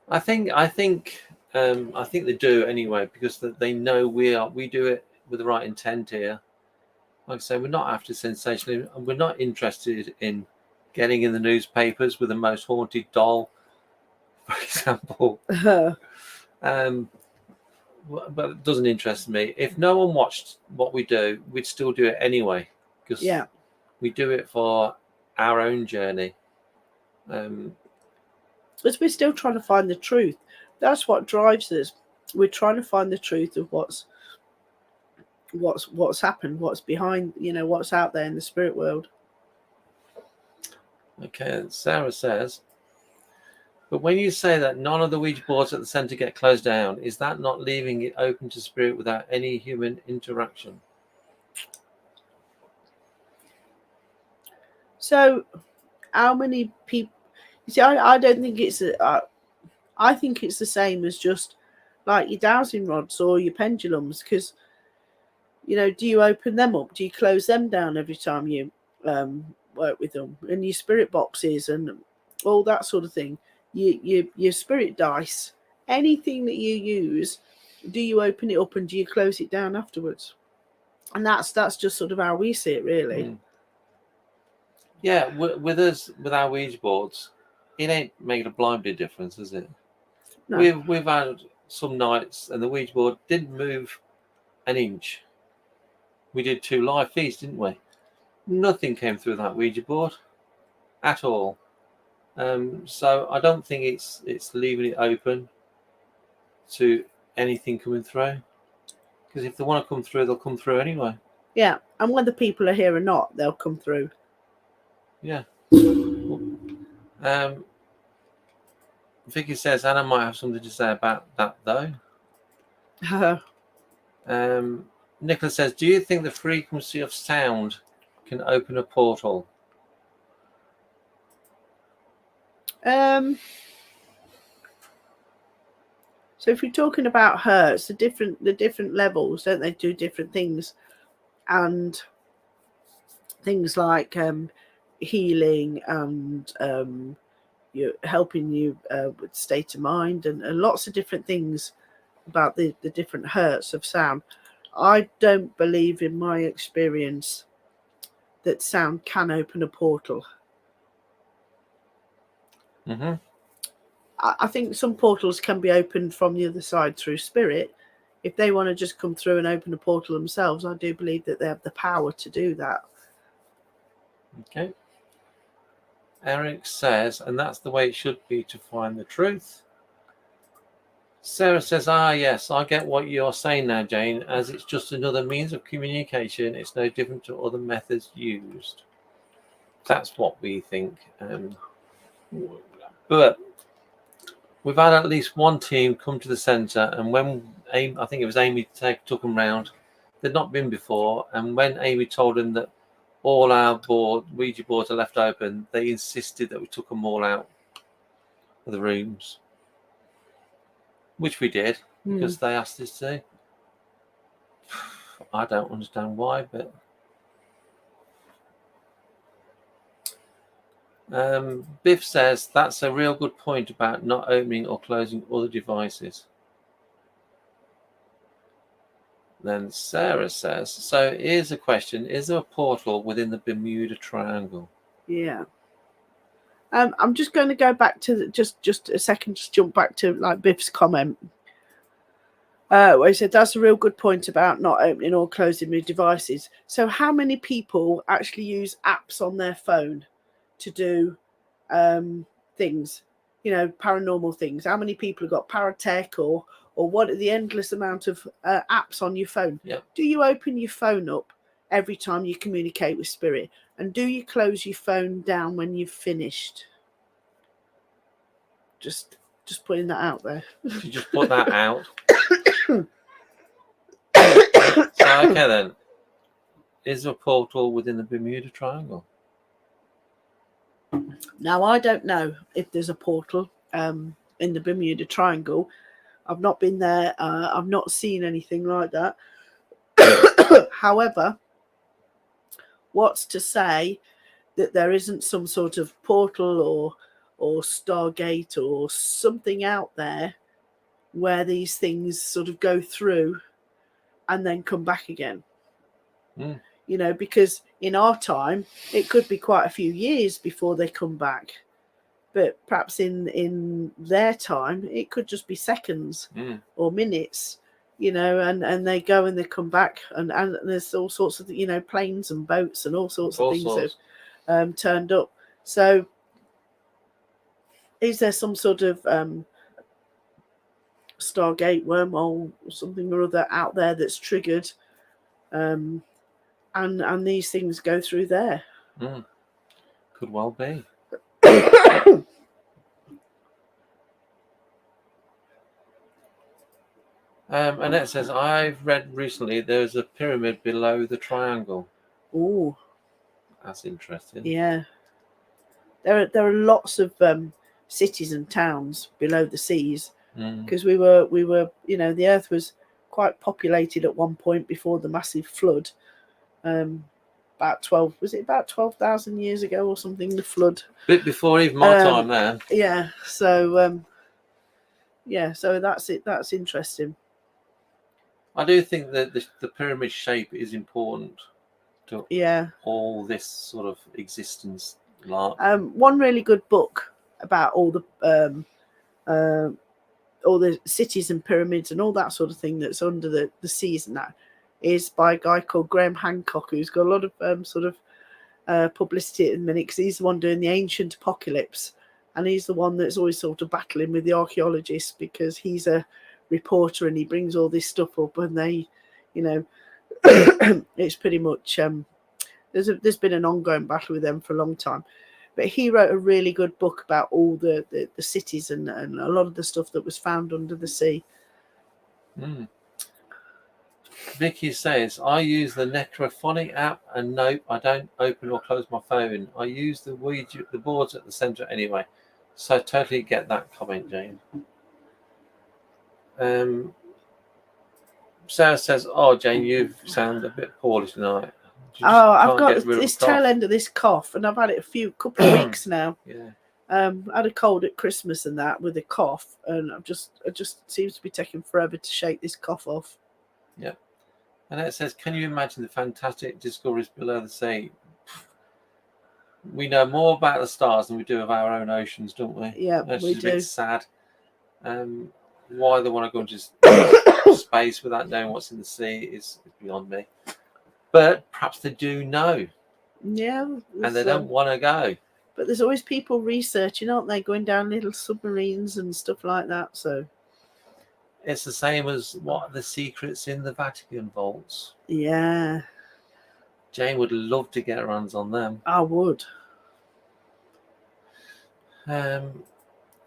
S2: I think they do anyway, because they know we do it with the right intent here. Like I say, we're not after sensationalism, and we're not interested in getting in the newspapers with the most haunted doll, for example. But it doesn't interest me. If no one watched what we do, we'd still do it anyway, because
S1: Yeah.
S2: we do it for our own journey.
S1: Because we're still trying to find the truth. That's what drives us. We're trying to find the truth of what's happened, what's behind, what's out there in the spirit world.
S2: Okay, Sarah says, but when you say that none of the Ouija boards at the centre get closed down, is that not leaving it open to spirit without any human interaction?
S1: So, how many people? You see, I don't think it's. I think it's the same as just like your dowsing rods or your pendulums, because do you open them up? Do you close them down every time you work with them? And your spirit boxes and all that sort of thing. Your spirit dice, anything that you use, do you open it up and do you close it down afterwards? And that's just sort of how we see it, really.
S2: Yeah, with us, with our Ouija boards, it ain't making a blind bit of difference, is it? No. We've had some nights and the Ouija board didn't move an inch. We did 2 live feeds, didn't we? Nothing came through that Ouija board at all. So I don't think it's leaving it open to anything coming through. Because if they want to come through, they'll come through anyway.
S1: Yeah, and whether people are here or not, they'll come through.
S2: Yeah. Vicky says Anna might have something to say about that, though. Nicholas says, do you think the frequency of sound can open a portal?
S1: So if you're talking about hertz, the different levels, don't they do different things? And things like healing and you're helping you with state of mind and lots of different things about the different hertz of sound. I don't believe, in my experience, that sound can open a portal.
S2: Mm-hmm.
S1: I think some portals can be opened from the other side through spirit. If they want to just come through and open a portal themselves, I do believe that they have the power to do that.
S2: Okay. Eric says, and that's the way it should be to find the truth. Sarah says, yes, I get what you're saying now, Jane, as it's just another means of communication. It's no different to other methods used. That's what we think. But we've had at least one team come to the centre, and when I think it was Amy took them round, they'd not been before, and when Amy told them that all our Ouija boards are left open, they insisted that we took them all out of the rooms, which we did because they asked us to. I don't understand why, but Biff says that's a real good point about not opening or closing other devices. Then Sarah says, so here's a question. Is there a portal within the Bermuda Triangle?
S1: Yeah. I'm just going to go back to just a second, just jump back to like Biff's comment. Where he said that's a real good point about not opening or closing new devices. So how many people actually use apps on their phone to do things, paranormal things? How many people have got Paratech or what are the endless amount of apps on your phone?
S2: Yep.
S1: Do you open your phone up every time you communicate with spirit? And do you close your phone down when you've finished? Just putting that out there.
S2: You just put that out. So, okay then. Is there a portal within the Bermuda Triangle?
S1: Now, I don't know if there's a portal in the Bermuda Triangle. I've not been there. I've not seen anything like that. However, what's to say that there isn't some sort of portal or Stargate or something out there where these things sort of go through and then come back again?
S2: Mm.
S1: You know, because in our time, it could be quite a few years before they come back. But perhaps in their time, it could just be seconds or minutes, you know, and they go and they come back. And there's all sorts of, you know, planes and boats and all sorts of things that have turned up. So is there some sort of Stargate wormhole or something or other out there that's triggered? And these things go through there.
S2: Could well be. Annette says, I've read recently there's a pyramid below the triangle.
S1: Oh,
S2: that's interesting.
S1: Yeah, there are lots of cities and towns below the seas because we were you know, the Earth was quite populated at one point before the massive flood. About 12,000 years ago or something, the flood.
S2: Bit before even my time there.
S1: Yeah, so so that's it. That's interesting.
S2: I do think that the pyramid shape is important to all this sort of existence.
S1: One really good book about all the cities and pyramids and all that sort of thing that's under the seas and that is by a guy called Graham Hancock, who's got a lot of sort of publicity at the minute because he's the one doing the Ancient Apocalypse, and he's the one that's always sort of battling with the archaeologists because he's a reporter and he brings all this stuff up, and they, you know, it's pretty much there's been an ongoing battle with them for a long time. But he wrote a really good book about all the cities and a lot of the stuff that was found under the sea.
S2: Vicky says, I use the Necrophonic app, and nope, I don't open or close my phone. I use the boards at the centre anyway. So I totally get that comment, Jane. Sarah says, oh, Jane, you sound a bit poorly tonight.
S1: I've got this tail end of this cough, and I've had it a couple of weeks now.
S2: Yeah.
S1: I had a cold at Christmas and that with a cough, and it just seems to be taking forever to shake this cough off.
S2: Yeah. And it says, can you imagine the fantastic discoveries below the sea? We know more about the stars than we do of our own oceans, don't we?
S1: Yeah, we do.
S2: A bit sad. Why they want to go into space without knowing what's in the sea is beyond me. But perhaps they do know.
S1: Yeah.
S2: And they don't want to go.
S1: But there's always people researching, aren't they? Going down little submarines and stuff like that. So
S2: it's the same as what the secrets in the Vatican vaults.
S1: Yeah.
S2: Jane would love to get her hands on them.
S1: I would.
S2: And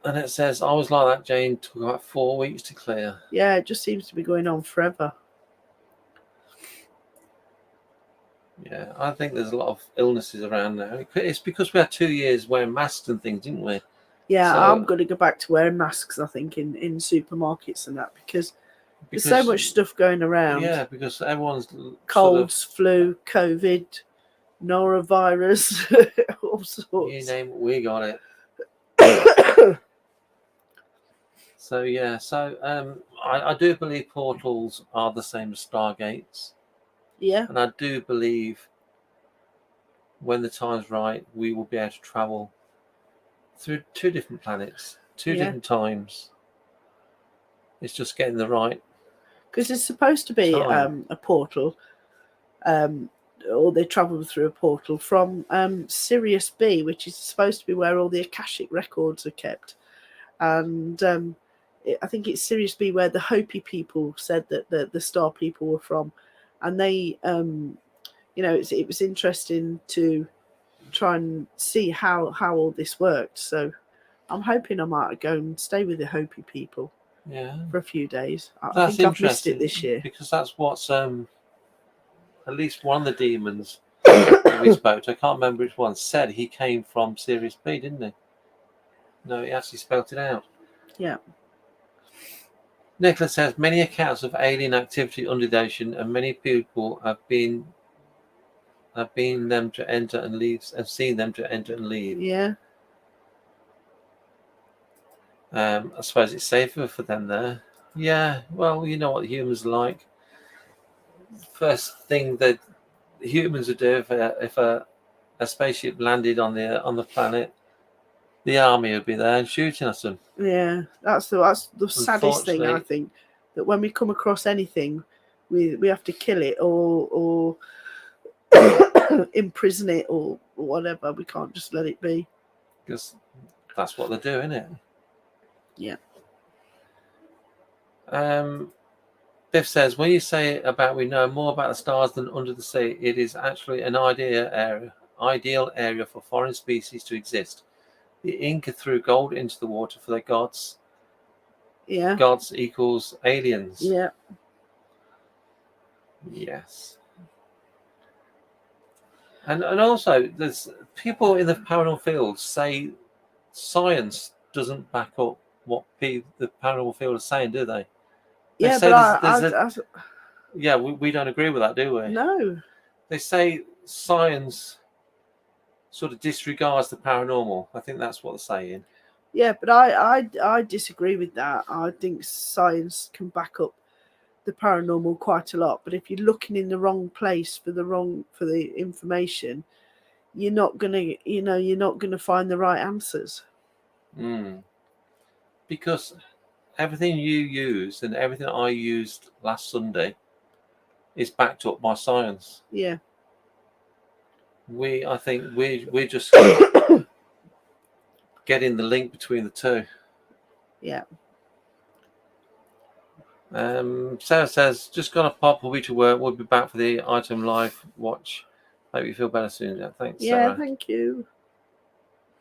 S2: it says, I was like that, Jane. Took about 4 weeks to clear.
S1: Yeah, it just seems to be going on forever.
S2: Yeah, I think there's a lot of illnesses around now. It's because we had 2 years wearing masks and things, didn't we?
S1: Yeah, so, I'm going to go back to wearing masks, I think, in supermarkets and that, because there's so much stuff going around.
S2: Yeah, because everyone's...
S1: Colds, flu, COVID, norovirus, all sorts.
S2: You name it, we got it. So, yeah, I do believe portals are the same as Stargates.
S1: Yeah.
S2: And I do believe when the time's right, we will be able to travel through 2 different planets, 2 different times. It's just getting the right.
S1: Because there's supposed to be a portal, or they travel through a portal from Sirius B, which is supposed to be where all the Akashic records are kept. And I think it's Sirius B where the Hopi people said that the star people were from. And they, you know, it was interesting to try and see how all this worked. So I'm hoping I might go and stay with the Hopi people for a few days. I think I've missed it this year.
S2: Because that's what's, at least one of the demons that we spoke to, I can't remember which one, said he came from Sirius B, didn't he? No, he actually spelled it out.
S1: Yeah.
S2: Nicholas says many accounts of alien activity under the ocean, and many people have them to enter and leave, have seen them to enter and leave.
S1: Yeah.
S2: I suppose it's safer for them there. Yeah, well, you know what humans are like. First thing that humans would do if a spaceship landed on the planet, the army would be there and shooting at them.
S1: Yeah, that's the saddest thing, I
S2: Unfortunately-
S1: think, that when we come across anything, we have to kill it or imprison it or whatever. We can't just let it be.
S2: Because that's what they do, isn't it?
S1: Yeah.
S2: Biff says, when you say about we know more about the stars than under the sea, it is actually an ideal area for foreign species to exist. The Inca threw gold into the water for their gods.
S1: Yeah.
S2: Gods equals aliens.
S1: Yeah.
S2: Yes. And also, there's people in the paranormal field say science doesn't back up what the paranormal field is saying, do they?
S1: Yeah,
S2: say
S1: but
S2: yeah, we don't agree with that, do we?
S1: no.
S2: They say science sort of disregards the paranormal. I think that's what they're saying.
S1: Yeah, but I disagree with that. I think science can back up the paranormal quite a lot. But if you're looking in the wrong place for the information, you're not gonna find the right answers.
S2: Because everything you use and everything I used last Sunday is backed up by science.
S1: Yeah.
S2: I think we're just getting the link between the two.
S1: Yeah.
S2: Sarah says, just gonna pop. We'll be to work. We'll be back for the item live watch. Hope you feel better soon. Yeah, thanks,
S1: Yeah,
S2: Sarah.
S1: thank you.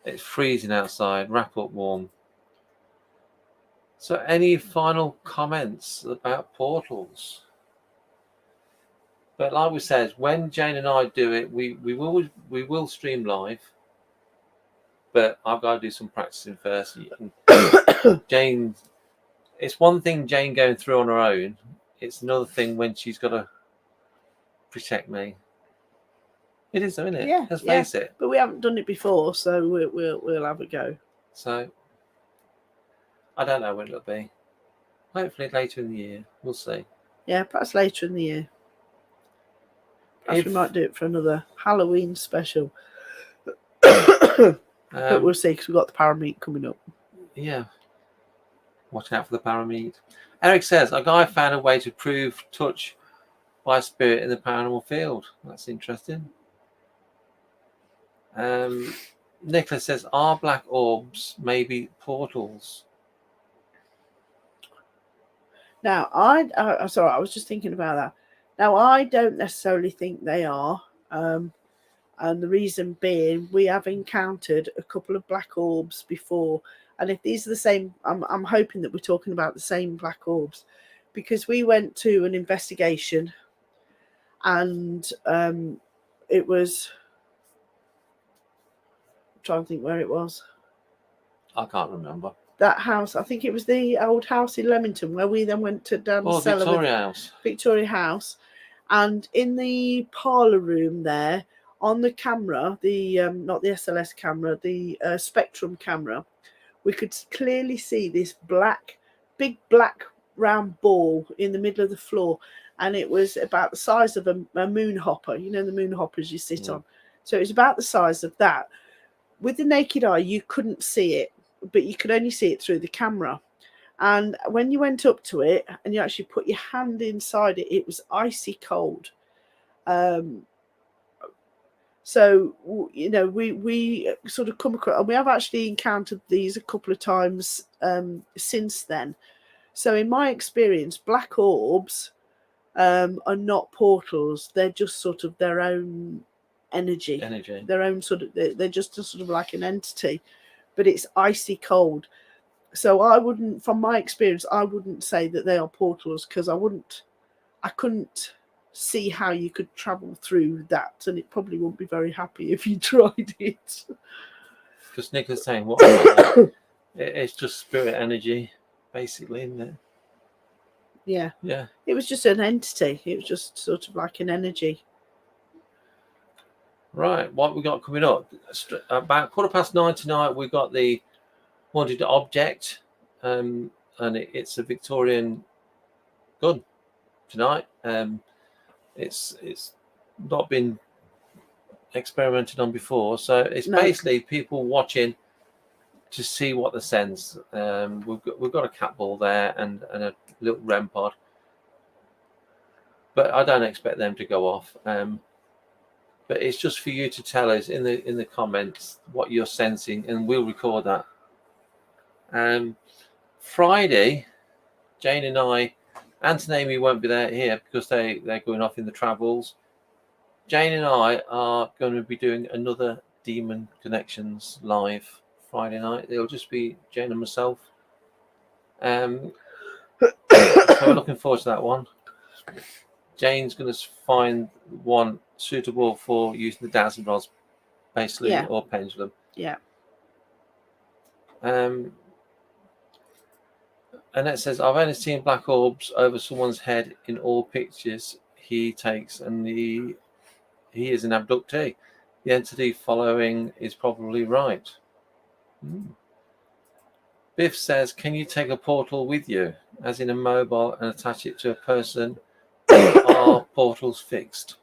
S2: It's freezing outside. Wrap up warm. So, any final comments about portals? But like we said, when Jane and I do it, we will stream live. But I've got to do some practicing first. Jane, it's one thing Jane going through on her own. It's another thing when she's got to protect me. It is, isn't it?
S1: Yeah,
S2: Let's face it.
S1: But we haven't done it before, so we'll have a go.
S2: So I don't know when it'll be. Hopefully later in the year. We'll see.
S1: Yeah, perhaps later in the year. Perhaps we might do it for another Halloween special. But we'll see, because we've got the Parameet coming up.
S2: Yeah. Watch out for the Parameet. Eric says, a guy found a way to prove touch by a spirit in the paranormal field. That's interesting. Nicholas says, are black orbs maybe portals?
S1: Now, sorry, I was just thinking about that. Now, I don't necessarily think they are. And the reason being, we have encountered a couple of black orbs before. And if these are the same, I'm hoping that we're talking about the same black orbs. Because we went to an investigation and it was... I'm trying to think where it was.
S2: I can't remember.
S1: That house, I think it was the old house in Leamington, where we then went to down the cellar. Victoria House. And in the parlour room there, on the camera, the not the SLS camera, the Spectrum camera, we could clearly see this big black round ball in the middle of the floor. And it was about the size of a moon hopper. You know, the moon hoppers you sit on. So it was about the size of that. With the naked eye, you couldn't see it, but you could only see it through the camera. And when you went up to it and you actually put your hand inside it, it was icy cold. So, you know, we sort of come across, and we have actually encountered these a couple of times since then. So in my experience, black orbs are not portals. They're just sort of their own energy. Their own sort of, they're just sort of like an entity, but it's icy cold. So I wouldn't, from my experience, I wouldn't say that they are portals, because I couldn't see how you could travel through that, and it probably wouldn't be very happy if you tried it.
S2: Because Nick is saying, it's just spirit energy, basically, isn't it?
S1: Yeah.
S2: Yeah.
S1: It was just an entity. It was just sort of like an energy.
S2: Right. What we got coming up? About 9:15 tonight, we've got the haunted object, and it's a Victorian gun tonight. It's not been experimented on before, so it's
S1: No.
S2: basically people watching to see what the sense. We've got a cat ball there and a little REM pod, but I don't expect them to go off. But it's just for you to tell us in the comments what you're sensing, and we'll record that. Friday, Jane and I, Ant and Amy won't be there here because they're going off in the travels. Jane and I are going to be doing another Demon Connections live Friday night. It'll just be Jane and myself. So we're looking forward to that one. Jane's going to find one suitable for using the dowsing rods, basically,
S1: Yeah.
S2: or pendulum.
S1: Yeah.
S2: And it says, I've only seen black orbs over someone's head in all pictures he takes, and he is an abductee. The entity following is probably right. Biff says, can you take a portal with you, as in a mobile, and attach it to a person? Are portals fixed?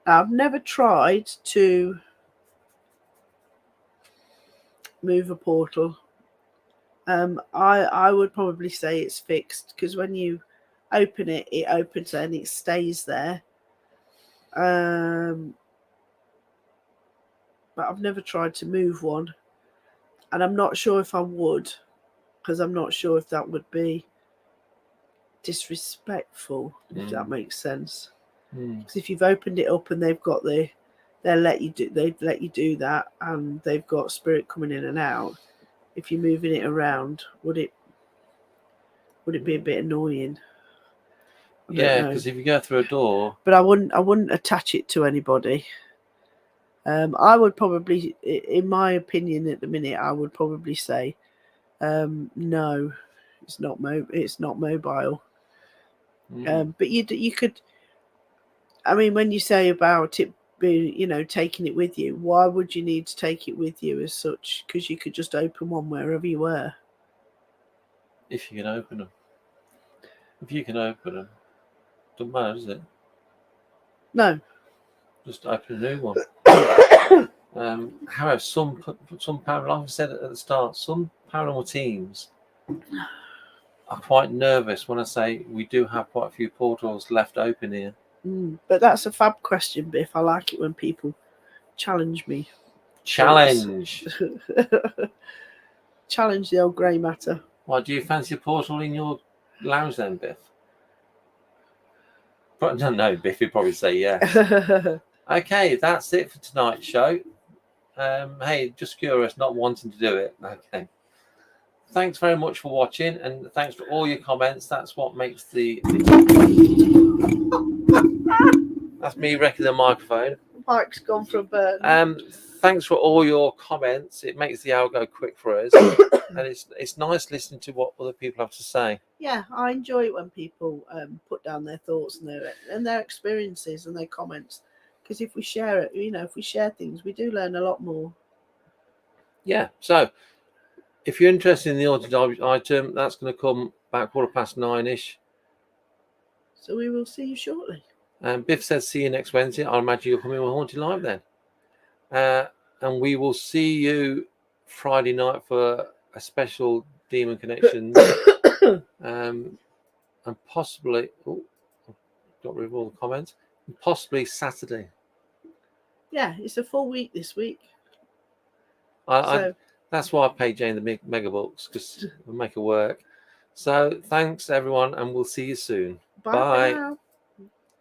S1: I've never tried to move a portal. I would probably say it's fixed, because when you open it, it opens and it stays there. But I've never tried to move one, and I'm not sure if I would, because I'm not sure if that would be disrespectful, if that makes sense. Because if you've opened it up and they've got they'd let you do that, and they've got spirit coming in and out. If you're moving it around, would it be a bit annoying?
S2: Yeah, because if you go through a door,
S1: but I wouldn't attach it to anybody. I would probably, in my opinion, at the minute, I would probably say, no, it's not mobile. But you could. I mean, when you say about it being, taking it with you, why would you need to take it with you as such? Because you could just open one wherever you were.
S2: If you can open them. If you can open them, doesn't matter, does it?
S1: No.
S2: Just open a new one. However, some paranormal, like I said at the start, some paranormal teams are quite nervous when I say we do have quite a few portals left open here.
S1: But that's a fab question, Biff. I like it when people challenge me.
S2: Challenge.
S1: Challenge the old grey matter.
S2: Why, do you fancy a portal in your lounge then, Biff? No, Biff would probably say yeah. Okay, that's it for tonight's show. Hey, just curious, not wanting to do it. Okay. Thanks very much for watching, and thanks for all your comments. That's what makes that's me wrecking the microphone.
S1: Mike's gone for a burn.
S2: Thanks for all your comments. It makes the hour go quick for us, and it's nice listening to what other people have to say.
S1: Yeah, I enjoy it when people put down their thoughts and their experiences and their comments, because if we share it, if we share things, we do learn a lot more.
S2: Yeah. So, if you're interested in the haunted item, that's going to come about 9:15-ish.
S1: So we will see you shortly.
S2: Biff says, see you next Wednesday. I imagine you'll come in with Haunted Live then. And we will see you Friday night for a special Demon Connections. And possibly, got rid of all the comments, and possibly Saturday.
S1: Yeah, it's a full week this week.
S2: That's why I paid Jane the mega bucks, because we'll make it work. So thanks everyone, and we'll see you soon.
S1: Bye.